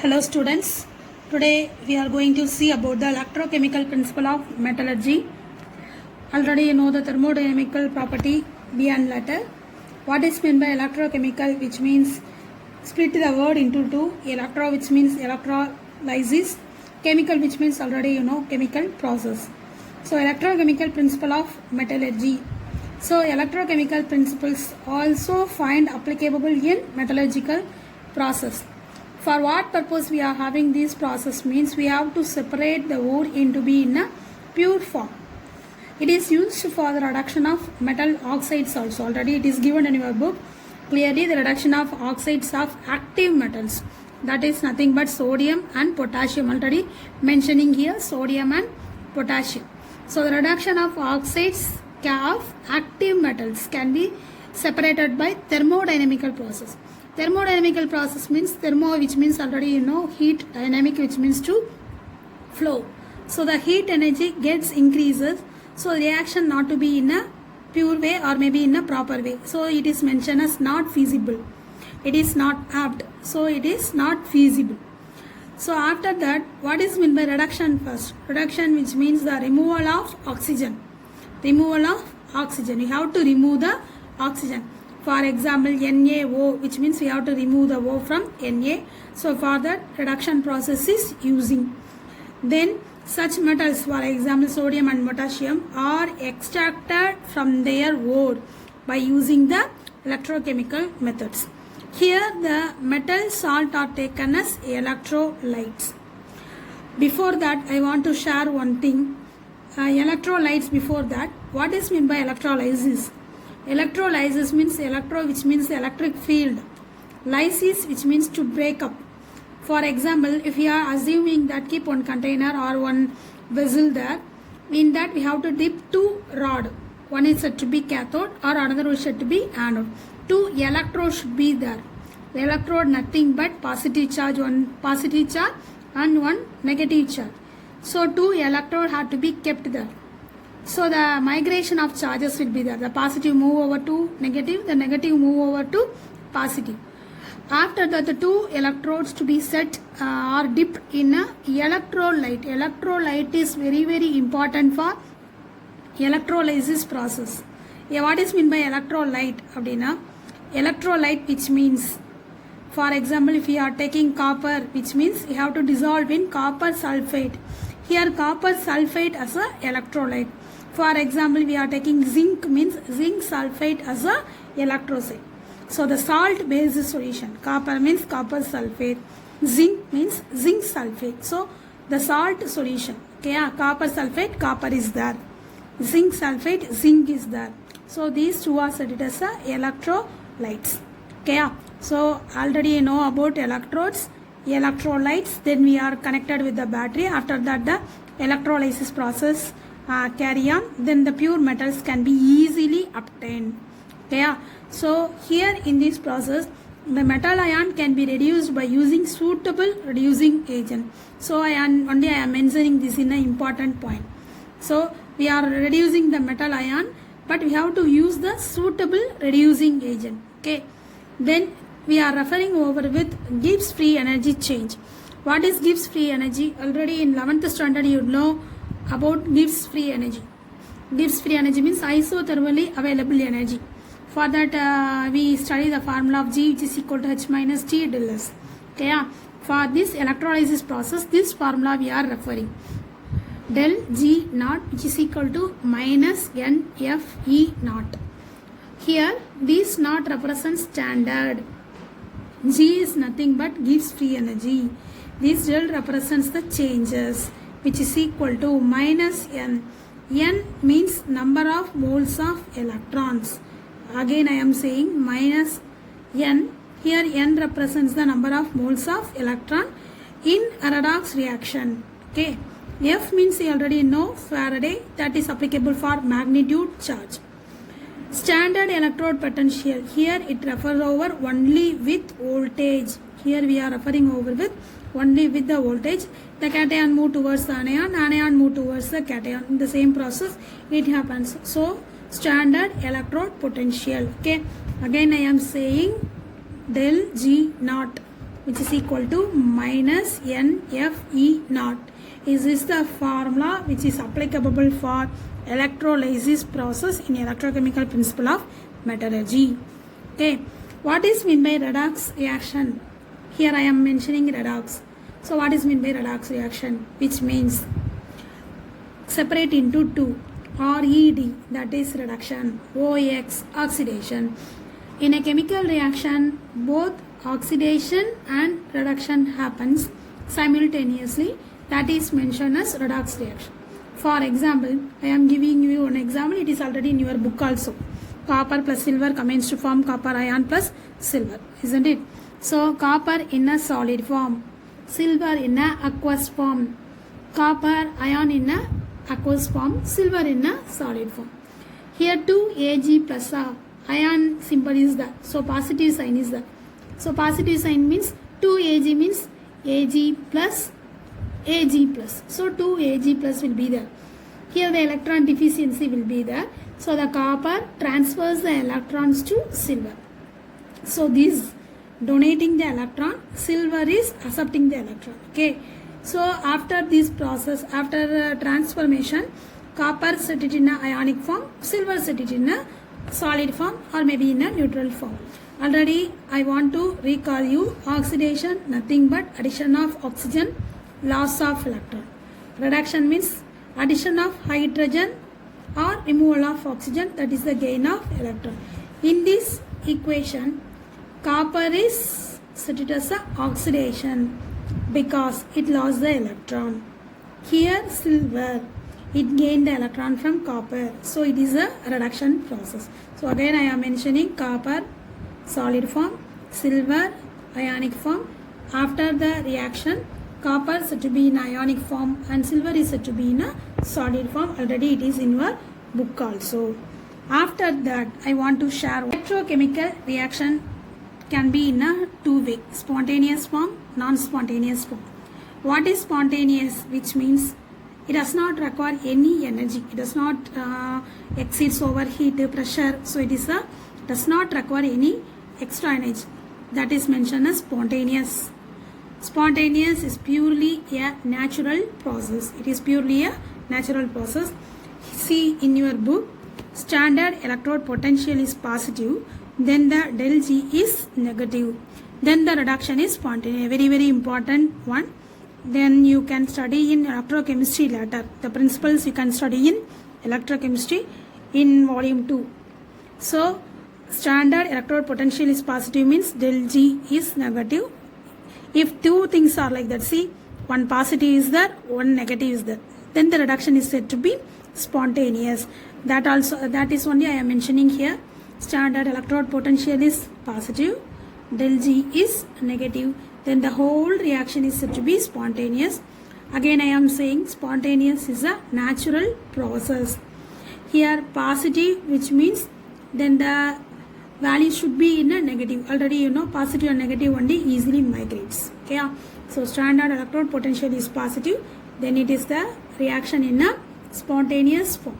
Hello students, today we are going to see about the electrochemical principle of metallurgy. Already you know the thermodynamical property beyond letter. What is meant by electrochemical, which means split the word into two. Electro, which means electrolysis. Chemical, which means already you know chemical process. So electrochemical principle of metallurgy. So electrochemical principles also find applicable in metallurgical process. For what purpose we are having this process means we have to separate the ore into be in a pure form. It is used for the reduction of metal oxides also. Already it is given in your book. Clearly the reduction of oxides of active metals. That is nothing but sodium and potassium. Already mentioning here sodium and potassium. So the reduction of oxides of active metals can be separated by thermodynamical process. Thermodynamical process means thermo, which means already you know heat, dynamic, which means to flow. So the heat energy gets increases. So reaction not to be in a pure way or maybe in a proper way. So it is mentioned as not feasible. It is not apt. So it is not feasible. So after that, what is meant by reduction first? Reduction, which means the removal of oxygen. Removal of oxygen. You have to remove the oxygen. For example, NaO, which means we have to remove the O from Na. So for that, reduction process is using. Then such metals, for example, sodium and potassium, are extracted from their ore by using the electrochemical methods. Here the metal salt are taken as electrolytes. Before that, I want to share one thing. Electrolytes before that, what is meant by electrolysis? Electrolysis means electro, which means electric field. Lysis, which means to break up. For example, if we are assuming that keep one container or one vessel there, in that we have to dip two rod. One is said to be cathode or another is said to be anode. Two electrodes should be there. The electrode nothing but positive charge, one positive charge and one negative charge. So two electrodes have to be kept there. So the migration of charges will be there. The positive move over to negative, the negative move over to positive. After that, the two electrodes to be set or dipped in a electrolyte. Electrolyte is very important for electrolysis process. Yeah, what is meant by electrolyte? Electrolyte, which means, for example, if we are taking copper, which means you have to dissolve in copper sulfate. Here copper sulfate as a electrolyte. For example, we are taking zinc, means zinc sulfate as a electrolyte. So the salt based solution. Copper means copper sulfate. Zinc means zinc sulfate. So the salt solution. Okay, copper sulfate, copper is there. Zinc sulfate, zinc is there. So these two are said as electrolytes. Okay, so already you know about electrodes, electrolytes. Then we are connected with the battery. After that, the electrolysis process carry on. Then the pure metals can be easily obtained. Okay, so here in this process, the metal ion can be reduced by using suitable reducing agent. So I am mentioning this in an important point. So we are reducing the metal ion, but we have to use the suitable reducing agent. Okay, then we are referring over with Gibbs free energy change. What is Gibbs free energy? Already in 11th standard you know about Gibbs free energy. Gibbs free energy means isothermally available energy. For that we study the formula of G, which is equal to H minus T del S. Okay, for this electrolysis process, this formula we are referring. Del G naught, which is equal to minus N F E naught. Here this naught represents standard. G is nothing but Gibbs free energy. This del represents the changes, which is equal to minus N. N means number of moles of electrons. Again I am saying minus N. Here N represents the number of moles of electron in a redox reaction. Okay. F means you already know Faraday, that is applicable for magnitude charge. Standard electrode potential. Here it refers over only with voltage. Here we are referring over with only with the voltage. The cation move towards the anion move towards the cation. In the same process it happens. So standard electrode potential. Okay, again I am saying del G naught, which is equal to minus NFE naught. Is this the formula which is applicable for electrolysis process in electrochemical principle of metallurgy? Okay, what is meant by redox reaction? Here I am mentioning redox. So what is meant by redox reaction? Which means separate into two. RED, that is reduction. OX, oxidation. In a chemical reaction, both oxidation and reduction happens simultaneously. That is mentioned as redox reaction. For example, I am giving you an example. It is already in your book also. Copper plus silver combines to form copper ion plus silver, isn't it? So copper in a solid form, silver in a aqueous form, copper ion in a aqueous form, silver in a solid form. Here 2 Ag plus a ion symbol is there. So positive sign is there. So positive sign means 2 Ag means Ag plus Ag plus. So 2 Ag plus will be there. Here the electron deficiency will be there. So the copper transfers the electrons to silver. So this donating the electron, silver is accepting the electron. Okay. So after this process, after transformation, copper set it in a ionic form, silver set it in a solid form or maybe in a neutral form. Already I want to recall you, oxidation nothing but addition of oxygen, loss of electron. Reduction means addition of hydrogen or removal of oxygen, that is the gain of electron. In this equation, copper is set it as a oxidation because it lost the electron. Here silver, it gained the electron from copper. So it is a reduction process. So again I am mentioning copper solid form, silver ionic form. After the reaction, copper is said to be in ionic form and silver is said to be in a solid form. Already it is in your book also. After that I want to share electrochemical reaction can be in a two way, spontaneous form, non-spontaneous form. What is spontaneous? Which means it does not require any energy. It does not exceeds overheat pressure. So it is a does not require any extra energy. That is mentioned as spontaneous. Spontaneous is purely a natural process. It is purely a natural process. See in your book, standard electrode potential is positive, then the del G is negative, then the reduction is spontaneous. Very, very important one. Then you can study in electrochemistry later. The principles you can study in electrochemistry in volume 2. So standard electrode potential is positive means del G is negative. If two things are like that, see, one positive is there, one negative is there, then the reduction is said to be spontaneous. That is only I am mentioning here. Standard electrode potential is positive, del G is negative, then the whole reaction is said to be spontaneous. Again I am saying spontaneous is a natural process. Here positive, which means then the value should be in a negative. Already you know positive and negative only easily migrates. Okay, so standard electrode potential is positive, then it is the reaction in a spontaneous form.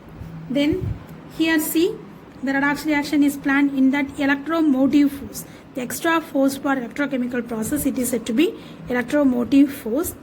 Then here see, the redox reaction is planned in that electromotive force. The extra force for electrochemical process, it is said to be electromotive force.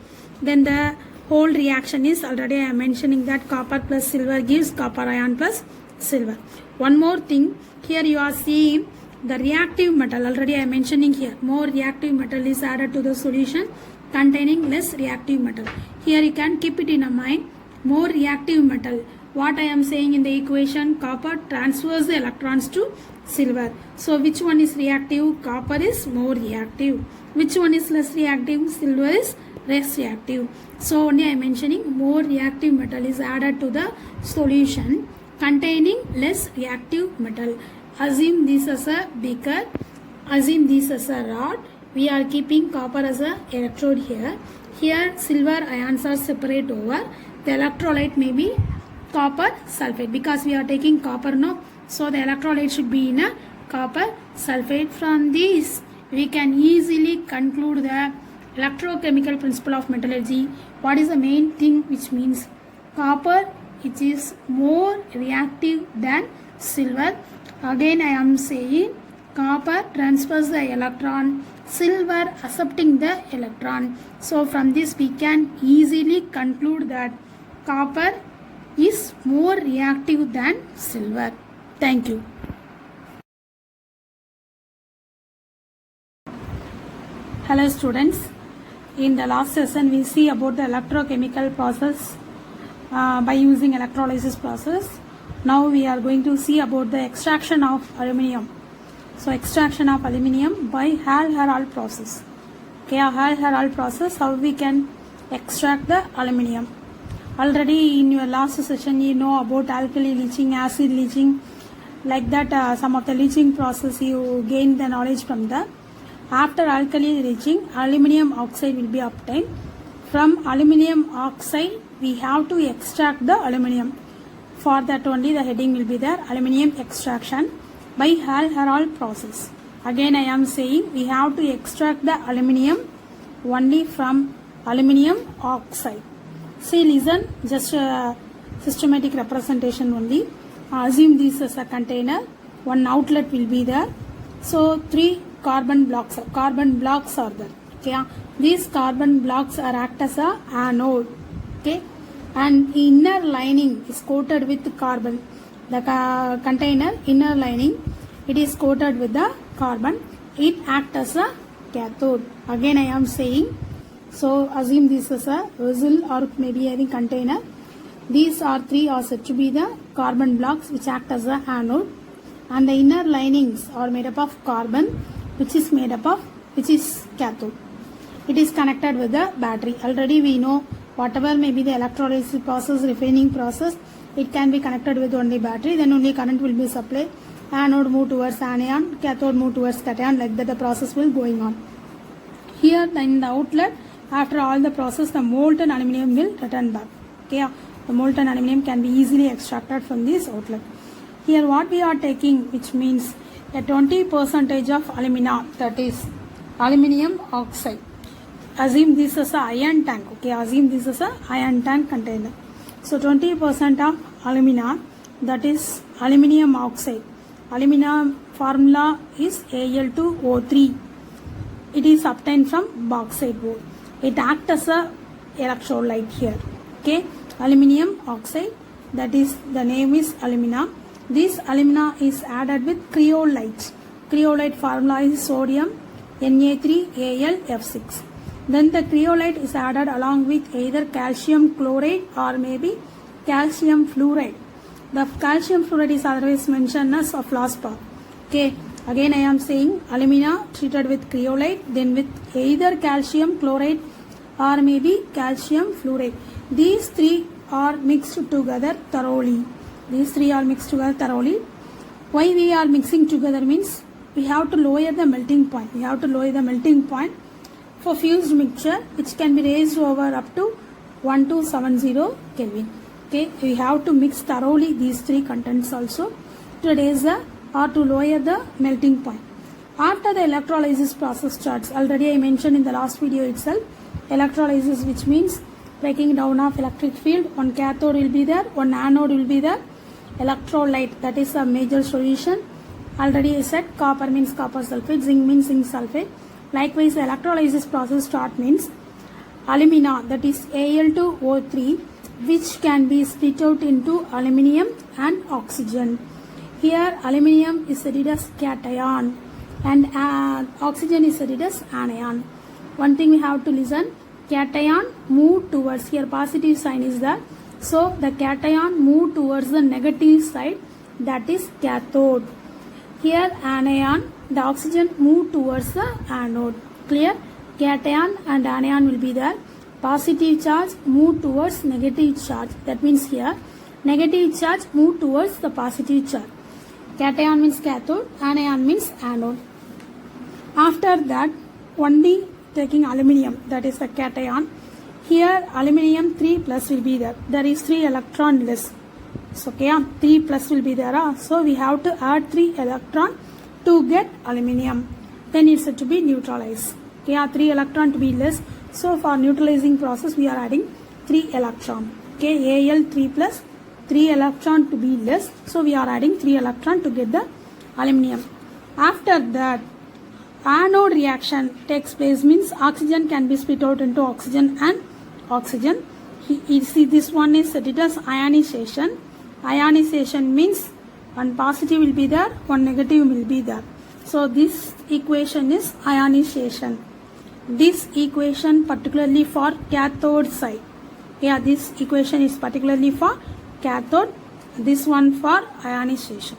Then the whole reaction is, already I am mentioning that copper plus silver gives copper ion plus silver. One more thing, here you are seeing the reactive metal. Already I am mentioning here, more reactive metal is added to the solution containing less reactive metal. Here you can keep it in a mind, more reactive metal. What I am saying in the equation, copper transfers the electrons to silver. So which one is reactive? Copper is more reactive. Which one is less reactive? Silver is less reactive. So only I am mentioning more reactive metal is added to the solution containing less reactive metal. Assume this as a beaker. Assume this as a rod. We are keeping copper as a electrode here. Here silver ions are separate over. The electrolyte may be copper sulfate because we are taking copper now. So the electrolyte should be in a copper sulfate. From this we can easily conclude the electrochemical principle of metallurgy. What is the main thing? Which means copper, it is more reactive than silver. Again I am saying copper transfers the electron, silver accepting the electron. So from this we can easily conclude that copper is more reactive than silver. Thank you. Hello students. In the last session we see about the electrochemical process by using electrolysis process. Now we are going to see about the extraction of aluminium. So extraction of aluminium by Hall-Héroult process. Okay, Hall-Héroult process, how we can extract the aluminium. Already in your last session you know about alkali leaching, acid leaching, like that some of the leaching process you gain the knowledge from the. After alkali leaching, aluminium oxide will be obtained. From aluminium oxide we have to extract the aluminium. For that only the heading will be there, aluminium extraction by Hall-Héroult process. Again I am saying we have to extract the aluminium only from aluminium oxide. See, listen, just a systematic representation only. Assume this as a container, one outlet will be there. So 3 carbon blocks are there. Okay, these carbon blocks are act as a anode. Okay, and inner lining is coated with carbon. The container inner lining, it is coated with the carbon. It acts as a cathode. Again I am saying, so assume this is a vessel or maybe any container. These are 3 are said to be the carbon blocks which act as a anode, and the inner linings are made up of carbon which is cathode. It is connected with the battery. Already we know whatever may be the electrolysis process, refining process, it can be connected with only battery, then only current will be supplied. Anode move towards anion, cathode move towards cation, like that the process will going on. Here in the outlet, after all the process, the molten aluminium will return back. Okay, the molten aluminium can be easily extracted from this outlet. Here what we are taking, which means a 20% of alumina, that is aluminium oxide. Assume this is a iron tank. Okay, assume this is a iron tank container. So 20% of alumina, that is aluminium oxide. Alumina formula is Al2O3. It is obtained from bauxite ore. It acts as a electrolyte here. Okay, aluminium oxide, that is the name is alumina. This alumina is added with cryolite. Cryolite formula is sodium Na3Al(F6). Then the cryolite is added along with either calcium chloride or maybe calcium fluoride. The calcium fluoride is otherwise mentioned as a fluorspar. Okay, again I am saying alumina treated with cryolite, then with either calcium chloride or maybe calcium fluoride. These 3 are mixed together thoroughly. Why we are mixing together means we have to lower the melting point. For fused mixture which can be raised over up to 1270 Kelvin. Okay, we have to mix thoroughly these 3 contents also to raise the or to lower the melting point. After the electrolysis process starts, already I mentioned in the last video itself, electrolysis, which means breaking down of electric field. One cathode will be there, one anode will be there. Electrolyte, that is a major solution. Already I said copper means copper sulfate, zinc means zinc sulfate. Likewise, the electrolysis process start means alumina, that is Al2O3, which can be split out into aluminium and oxygen. Here aluminium is studied as cation and oxygen is studied as anion. One thing we have to listen, cation move towards, here positive sign is there, so the cation move towards the negative side, that is cathode. Here anion, the oxygen move towards the anode. Clear? Cation and anion will be there. Positive charge move towards negative charge. That means here negative charge move towards the positive charge. Cation means cathode, anion means anode. After that, only taking aluminium, that is the cation. Here aluminium 3 plus will be there. There is 3 electron less. So okay, 3 plus will be there. So we have to add 3 electron to get aluminium. Then it's to be neutralized. Okay, 3 electron to be less. So for neutralizing process we are adding 3 electron. Okay, Al3 plus 3 electron to be less. So we are adding 3 electron to get the aluminium. After that, anode reaction takes place, means oxygen can be split out into oxygen and oxygen. You see, this one is stated as ionization. Ionization means one positive will be there, one negative will be there. So this equation is ionization. This equation particularly for cathode side. Yeah, this equation is particularly for cathode. This one for ionization.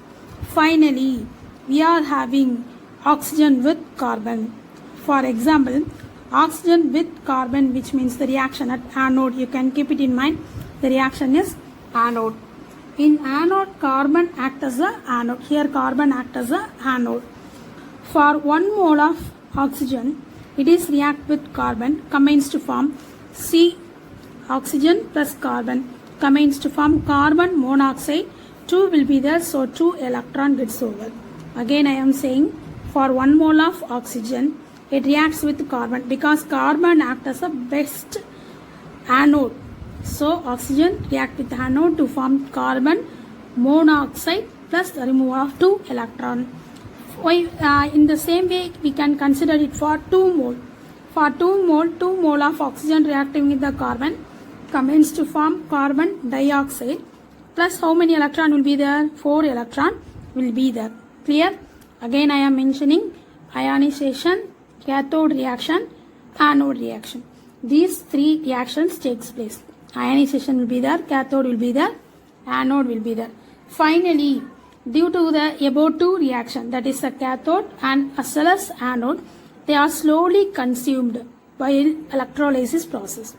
Finally, we are having oxygen with carbon. For example, oxygen with carbon, which means the reaction at anode. You can keep it in mind. The reaction is anode. In anode, carbon acts as a anode. Here, carbon acts as a anode. For 1 mole of oxygen, it is react with carbon, combines to form C. Oxygen plus carbon combines to form carbon monoxide. 2 will be there, so 2 electron gets over. Again, I am saying for 1 mole of oxygen, it reacts with carbon because carbon acts as a best anode. So oxygen react with anode to form carbon monoxide plus the removal of 2 electron. In the same way, we can consider it for 2 mole. For 2 mole of oxygen reacting with the carbon combines to form carbon dioxide plus how many electron will be there? 4 electron will be there. Clear? Again, I am mentioning ionization, cathode reaction, anode reaction. These 3 reactions takes place. Ionization will be there, cathode will be there, anode will be there. Finally, due to the above 2 reaction, that is the cathode and as well as anode, they are slowly consumed by electrolysis process.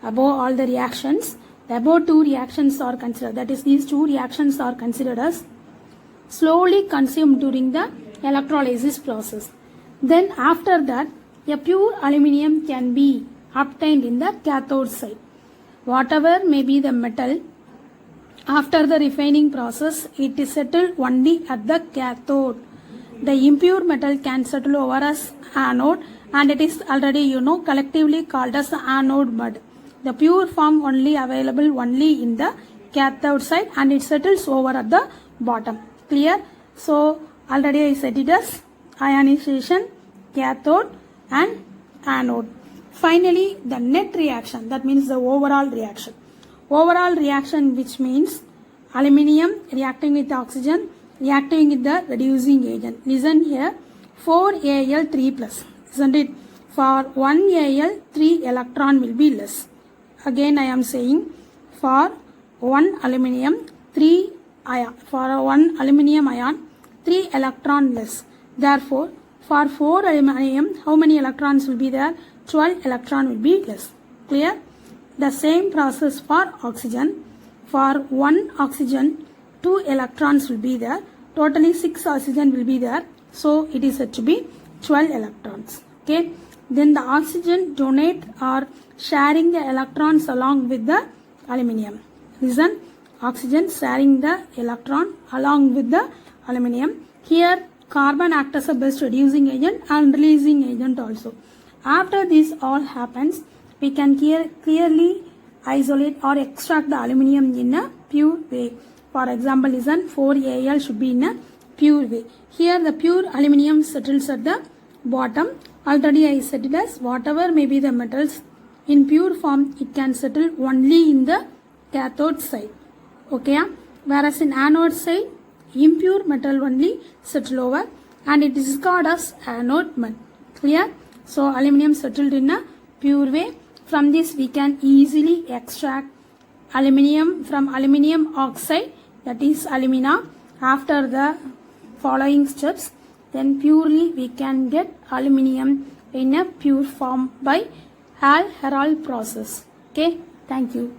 Above all the reactions, the above 2 reactions are considered, that is these 2 reactions are considered as slowly consumed during the electrolysis process. Then after that, a pure aluminium can be obtained in the cathode side. Whatever may be the metal, after the refining process, it is settled only at the cathode. The impure metal can settle over as anode, and it is already collectively called as anode mud. The pure form only available only in the cathode side, and it settles over at the bottom. Clear? So already I said it as ionization, cathode and anode. Finally, the net reaction, that means the overall reaction. Overall reaction, which means aluminium reacting with oxygen, reacting with the reducing agent. Listen here, 4Al3 plus, isn't it? For 1 Al, 3 electron will be less. Again, I am saying for 1 aluminium, 3 ion. For 1 aluminium ion, 3 electron less. Therefore, for 4 aluminium, how many electrons will be there? 12 electron will be less. Clear? The same process for oxygen. For 1 oxygen, 2 electrons will be there. Totally 6 oxygen will be there. So it is said to be 12 electrons. Okay. Then the oxygen donate or sharing the electrons along with the aluminium. Listen, oxygen sharing the electron along with the aluminium. Here carbon acts as a best reducing agent and releasing agent also. After this all happens, we can clearly isolate or extract the aluminium in a pure way. For example, listen, 4Al should be in a pure way. Here the pure aluminium settles at the bottom. Already I said it as whatever may be the metals in pure form, it can settle only in the cathode side. Okay, whereas in anode side, impure metal only settle over and it is called as anode mud. Clear? So aluminium settled in a pure way. From this we can easily extract aluminium from aluminium oxide, that is alumina. After the following steps, then purely we can get aluminium in a pure form by Hall-Héroult process. Okay, thank you.